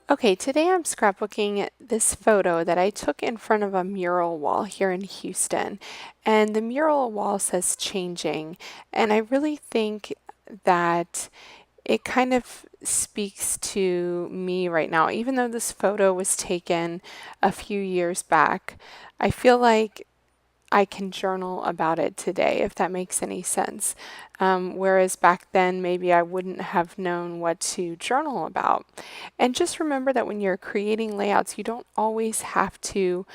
Okay, today I'm scrapbooking this photo that I took in front of a mural wall here in Houston. And the mural wall says changing. And I really think that it kind of speaks to me right now. Even though this photo was taken a few years back, I feel like I can journal about it today, if that makes any sense. Whereas back then, maybe I wouldn't have known what to journal about. And just remember that when you're creating layouts, you don't always have to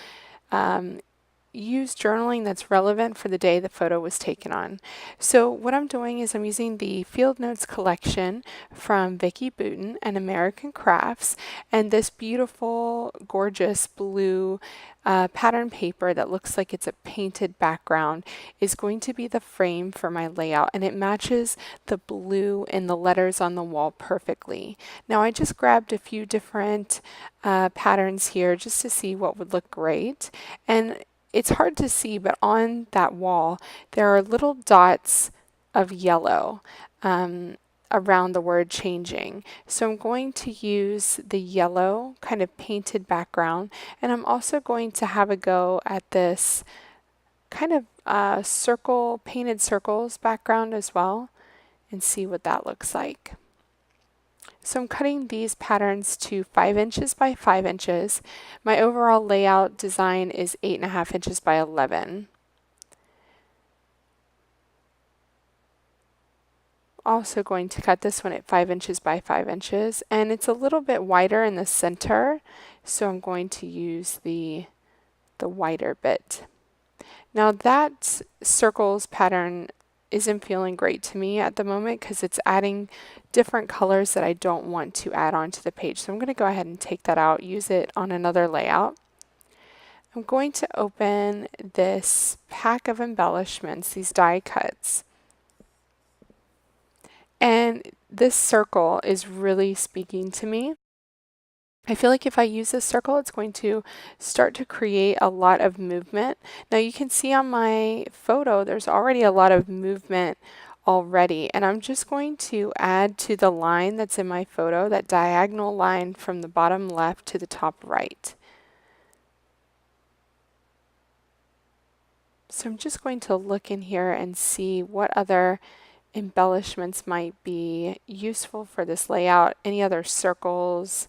um, use journaling that's relevant for the day the photo was taken on. So what I'm doing is I'm using the Field Notes collection from Vicki Boutin and American Crafts, and this beautiful, gorgeous blue pattern paper that looks like it's a painted background is going to be the frame for my layout, and it matches the blue and the letters on the wall perfectly. Now I just grabbed a few different patterns here just to see what would look great, and it's hard to see, but on that wall, there are little dots of yellow around the word changing. So I'm going to use the yellow kind of painted background, and I'm also going to have a go at this kind of painted circles background as well, and see what that looks like. So I'm cutting these patterns to 5 inches by 5 inches. My overall layout design is 8.5 inches by 11. Also going to cut this one at 5 inches by 5 inches, and it's a little bit wider in the center, so I'm going to use the wider bit. Now that circles pattern isn't feeling great to me at the moment because it's adding different colors that I don't want to add onto the page. So I'm going to go ahead and take that out, use it on another layout. I'm going to open this pack of embellishments, these die cuts. And this circle is really speaking to me. I feel like if I use this circle, it's going to start to create a lot of movement. Now you can see on my photo, there's already a lot of movement already. And I'm just going to add to the line that's in my photo, that diagonal line from the bottom left to the top right. So I'm just going to look in here and see what other embellishments might be useful for this layout, any other circles,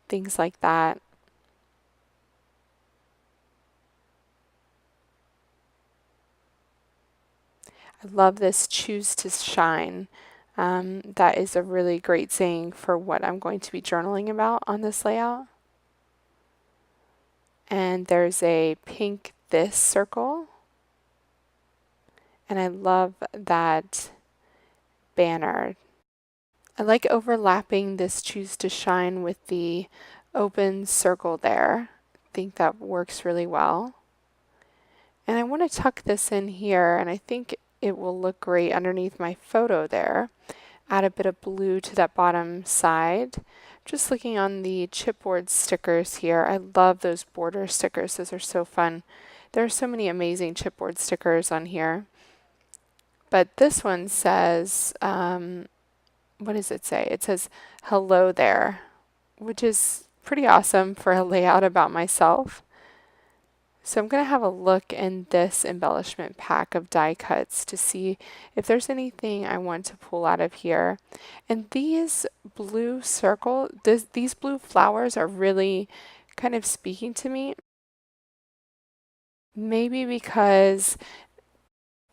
things like that. I love this choose to shine. That is a really great saying for what I'm going to be journaling about on this layout. And there's a pink this circle. And I love that banner. I like overlapping this choose to shine with the open circle there. I think that works really well. And I want to tuck this in here, and I think it will look great underneath my photo there. Add a bit of blue to that bottom side. Just looking on the chipboard stickers here. I love those border stickers. Those are so fun. There are so many amazing chipboard stickers on here. But this one says, what does it say? It says, hello there, which is pretty awesome for a layout about myself. So I'm going to have a look in this embellishment pack of die cuts to see if there's anything I want to pull out of here. And these blue these blue flowers are really kind of speaking to me. Maybe because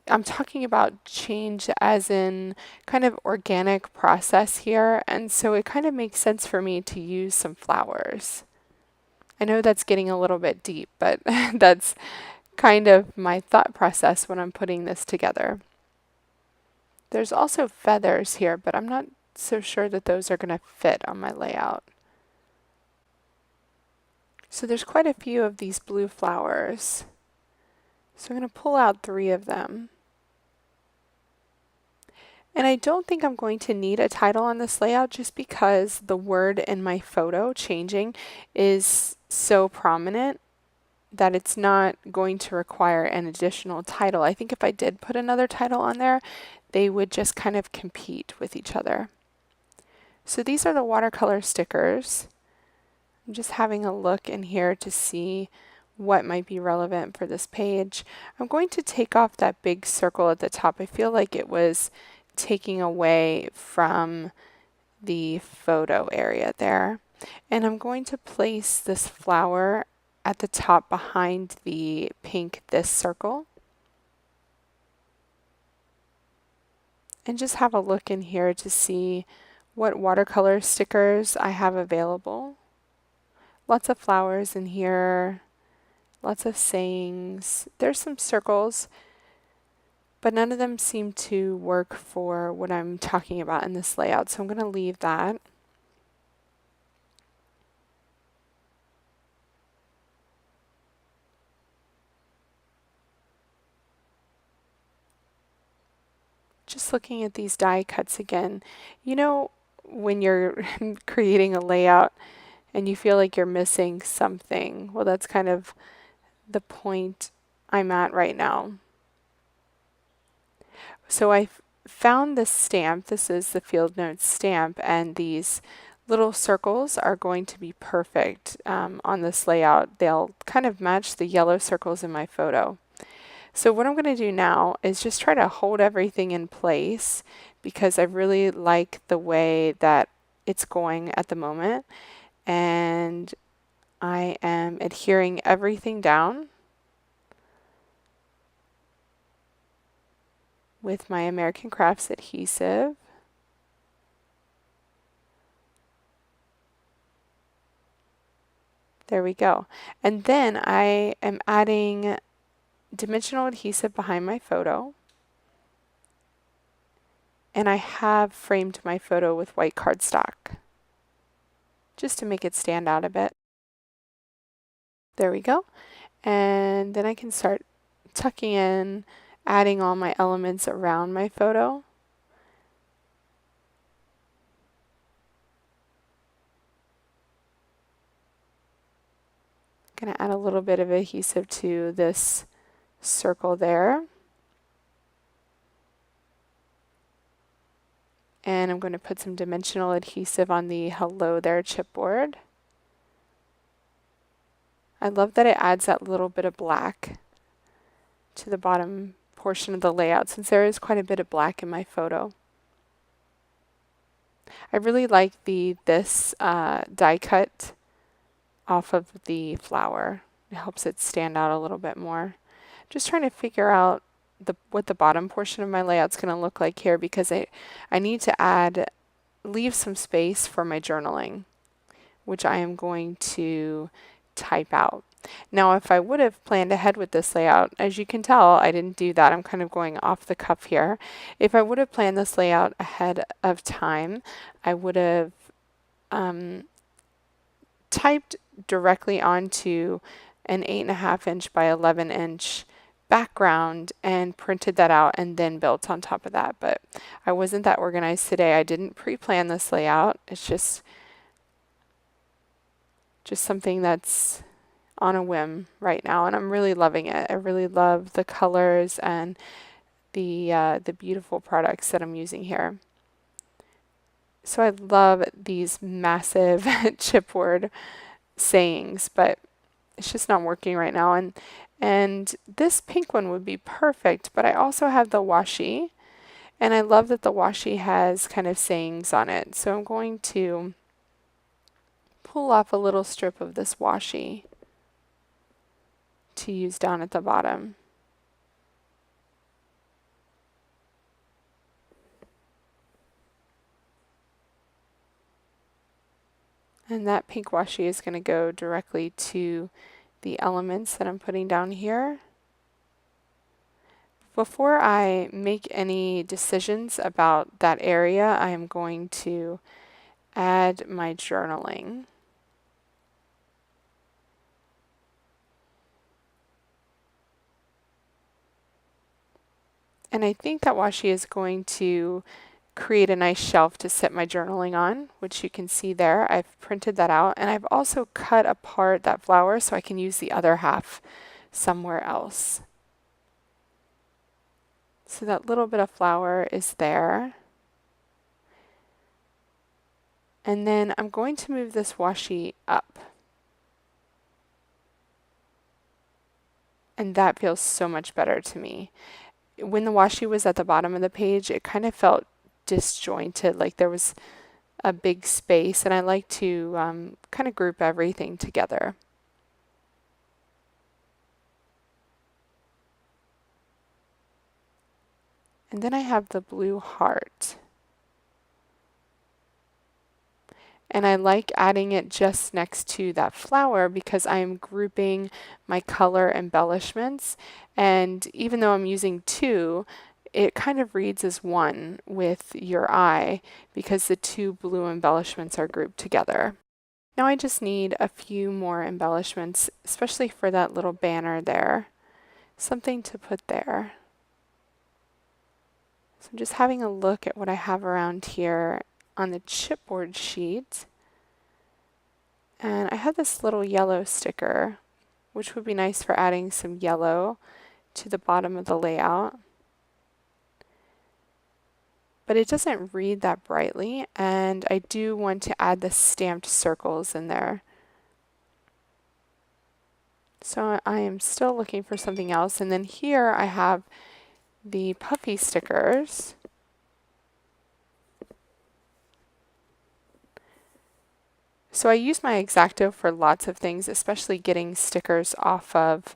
I'm talking about change as in kind of organic process here, and so it kind of makes sense for me to use some flowers. I know that's getting a little bit deep, but that's kind of my thought process when I'm putting this together. There's also feathers here, but I'm not so sure that those are going to fit on my layout. So there's quite a few of these blue flowers. So I'm going to pull out 3 of them. And I don't think I'm going to need a title on this layout just because the word in my photo, changing, is so prominent that it's not going to require an additional title. I think if I did put another title on there, they would just kind of compete with each other. So these are the watercolor stickers. I'm just having a look in here to see what might be relevant for this page. I'm going to take off that big circle at the top. I feel like it was taking away from the photo area there. And I'm going to place this flower at the top behind the pink this circle. And just have a look in here to see what watercolor stickers I have available. Lots of flowers in here, lots of sayings. There's some circles, but none of them seem to work for what I'm talking about in this layout, so I'm going to leave that. Just looking at these die cuts again, you know, when you're creating a layout and you feel like you're missing something, well, that's kind of the point I'm at right now. So I found this stamp. This is the Field Notes stamp, and these little circles are going to be perfect on this layout. They'll kind of match the yellow circles in my photo. So what I'm going to do now is just try to hold everything in place because I really like the way that it's going at the moment, and I am adhering everything down with my American Crafts adhesive. There we go. And then I am adding dimensional adhesive behind my photo. And I have framed my photo with white cardstock just to make it stand out a bit. There we go. And then I can start tucking in, adding all my elements around my photo. Going to add a little bit of adhesive to this circle there. And I'm going to put some dimensional adhesive on the Hello There chipboard. I love that it adds that little bit of black to the bottom portion of the layout, since there is quite a bit of black in my photo. I really like this die cut off of the flower. It helps it stand out a little bit more. Just trying to figure out what the bottom portion of my layout's going to look like here, because I need to leave some space for my journaling, which I am going to type out. Now, if I would have planned ahead with this layout, as you can tell, I didn't do that. I'm kind of going off the cuff here. If I would have planned this layout ahead of time, I would have typed directly onto an 8.5 inch by 11 inch background and printed that out and then built on top of that. But I wasn't that organized today. I didn't pre-plan this layout. It's just something that's on a whim right now, and I'm really loving it. I really love the colors and the beautiful products that I'm using here. So I love these massive chipboard sayings, but it's just not working right now. And this pink one would be perfect, but I also have the washi, and I love that the washi has kind of sayings on it. So I'm going to pull off a little strip of this washi to use down at the bottom. And that pink washi is going to go directly to the elements that I'm putting down here. Before I make any decisions about that area, I am going to add my journaling. And I think that washi is going to create a nice shelf to set my journaling on, which you can see there. I've printed that out, and I've also cut apart that flower so I can use the other half somewhere else. So that little bit of flower is there. And then I'm going to move this washi up. And that feels so much better to me. When the washi was at the bottom of the page, it kind of felt disjointed, like there was a big space, and I like to kind of group everything together. And then I have the blue heart. And I like adding it just next to that flower because I am grouping my color embellishments. And even though I'm using two, it kind of reads as one with your eye because the two blue embellishments are grouped together. Now I just need a few more embellishments, especially for that little banner there. Something to put there. So I'm just having a look at what I have around here on the chipboard sheet. And I have this little yellow sticker, which would be nice for adding some yellow to the bottom of the layout. But it doesn't read that brightly, and I do want to add the stamped circles in there. So I am still looking for something else. And then here I have the puffy stickers. So I use my X-Acto for lots of things, especially getting stickers off of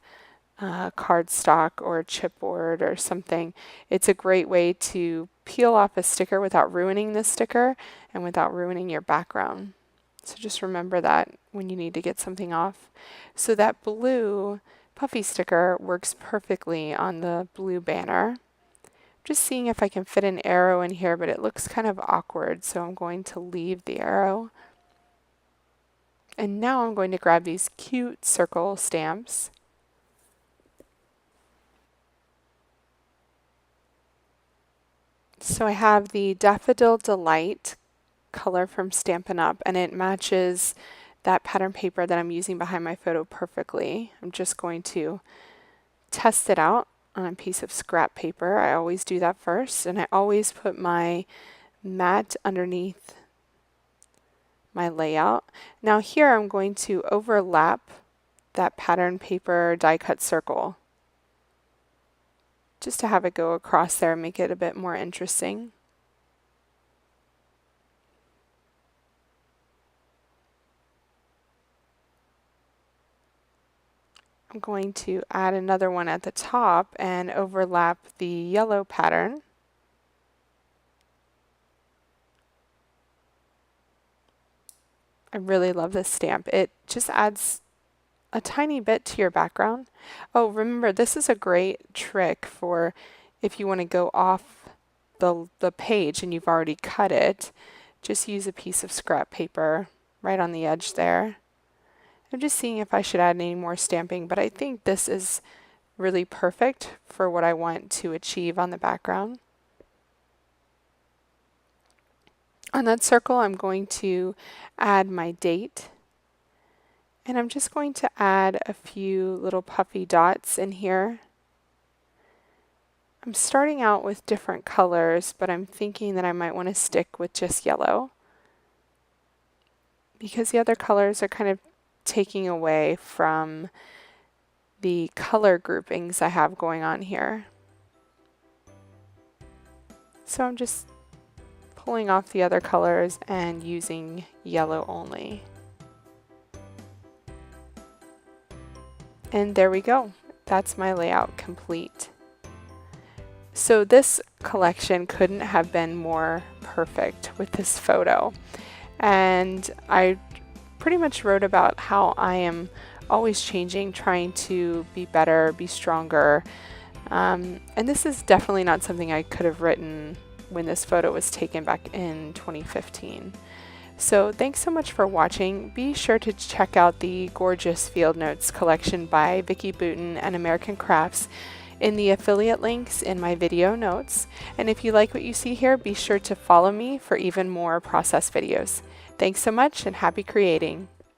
cardstock or chipboard or something. It's a great way to peel off a sticker without ruining the sticker and without ruining your background. So just remember that when you need to get something off. So that blue puffy sticker works perfectly on the blue banner. Just seeing if I can fit an arrow in here, but it looks kind of awkward, so I'm going to leave the arrow. And now I'm going to grab these cute circle stamps. So I have the Daffodil Delight color from Stampin' Up, and it matches that pattern paper that I'm using behind my photo perfectly. I'm just going to test it out on a piece of scrap paper. I always do that first, and I always put my mat underneath my layout. Now here I'm going to overlap that pattern paper die cut circle just to have it go across there and make it a bit more interesting. I'm going to add another one at the top and overlap the yellow pattern. I really love this stamp. It just adds a tiny bit to your background. Oh, remember, this is a great trick for if you want to go off the page and you've already cut it. Just use a piece of scrap paper right on the edge there. I'm just seeing if I should add any more stamping, but I think this is really perfect for what I want to achieve on the background. On that circle, I'm going to add my date. And I'm just going to add a few little puffy dots in here. I'm starting out with different colors, but I'm thinking that I might want to stick with just yellow, because the other colors are kind of taking away from the color groupings I have going on here. So I'm just pulling off the other colors and using yellow only. And there we go. That's my layout complete. So this collection couldn't have been more perfect with this photo. And I pretty much wrote about how I am always changing, trying to be better, be stronger. And this is definitely not something I could have written when this photo was taken back in 2015. So thanks so much for watching. Be sure to check out the gorgeous Field Notes collection by Vicki Boutin and American Crafts in the affiliate links in my video notes. And if you like what you see here, be sure to follow me for even more process videos. Thanks so much and happy creating!